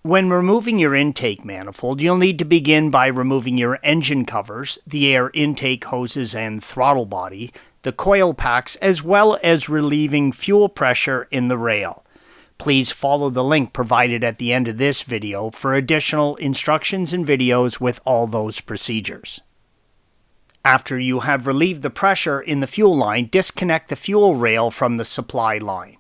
When removing your intake manifold, you'll need to begin by removing your engine covers, the air intake hoses and throttle body, the coil packs, as well as relieving fuel pressure in the rail. Please follow the link provided at the end of this video for additional instructions and videos with all those procedures. After you have relieved the pressure in the fuel line, disconnect the fuel rail from the supply line.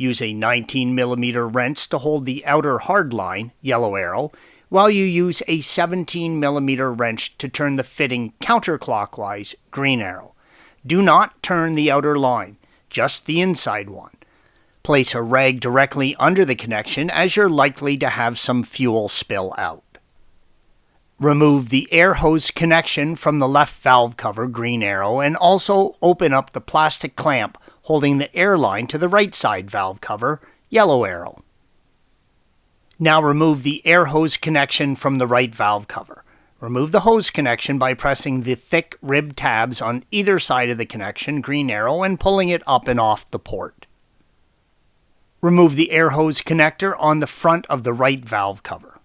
Use a 19mm wrench to hold the outer hard line, yellow arrow, while you use a 17mm wrench to turn the fitting counterclockwise, green arrow. Do not turn the outer line, just the inside one. Place a rag directly under the connection as you're likely to have some fuel spill out. Remove the air hose connection from the left valve cover, green arrow, and also open up the plastic clamp holding the air line to the right side valve cover, yellow arrow. Now remove the air hose connection from the right valve cover. Remove the hose connection by pressing the thick rib tabs on either side of the connection, green arrow, and pulling it up and off the port. Remove the air hose connector on the front of the right valve cover.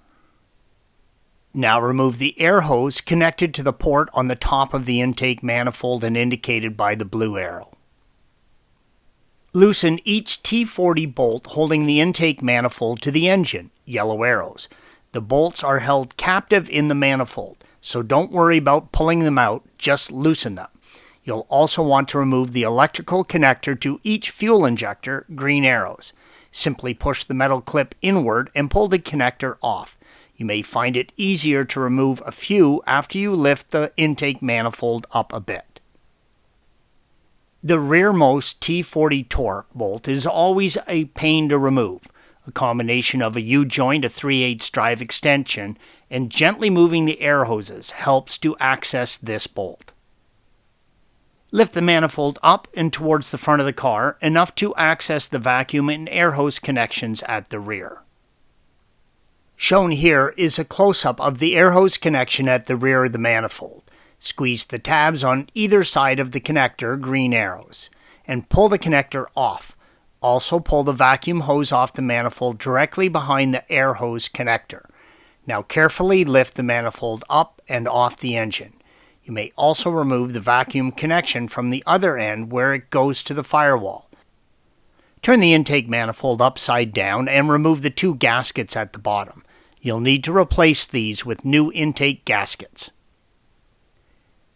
Now remove the air hose connected to the port on the top of the intake manifold and indicated by the blue arrow. Loosen each T40 bolt holding the intake manifold to the engine, yellow arrows. The bolts are held captive in the manifold, so don't worry about pulling them out, just loosen them. You'll also want to remove the electrical connector to each fuel injector, green arrows. Simply push the metal clip inward and pull the connector off. You may find it easier to remove a few after you lift the intake manifold up a bit. The rearmost T40 torque bolt is always a pain to remove. A combination of a U-joint, a 3/8 drive extension, and gently moving the air hoses helps to access this bolt. Lift the manifold up and towards the front of the car, enough to access the vacuum and air hose connections at the rear. Shown here is a close-up of the air hose connection at the rear of the manifold. Squeeze the tabs on either side of the connector, green arrows, and pull the connector off. Also pull the vacuum hose off the manifold directly behind the air hose connector. Now carefully lift the manifold up and off the engine. You may also remove the vacuum connection from the other end where it goes to the firewall. Turn the intake manifold upside down and remove the two gaskets at the bottom. You'll need to replace these with new intake gaskets.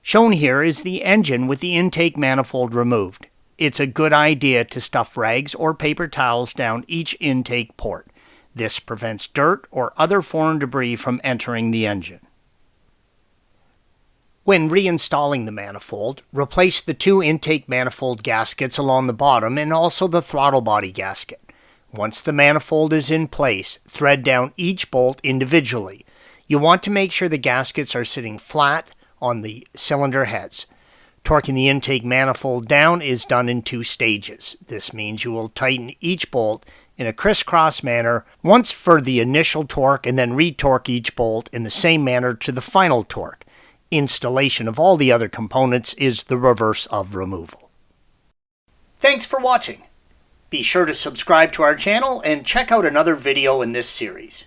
Shown here is the engine with the intake manifold removed. It's a good idea to stuff rags or paper towels down each intake port. This prevents dirt or other foreign debris from entering the engine. When reinstalling the manifold, replace the two intake manifold gaskets along the bottom and also the throttle body gasket. Once the manifold is in place, thread down each bolt individually. You want to make sure the gaskets are sitting flat on the cylinder heads. Torquing the intake manifold down is done in 2 stages. This means you will tighten each bolt in a crisscross manner once for the initial torque and then retorque each bolt in the same manner to the final torque. Installation of all the other components is the reverse of removal. Thanks for watching. Be sure to subscribe to our channel and check out another video in this series.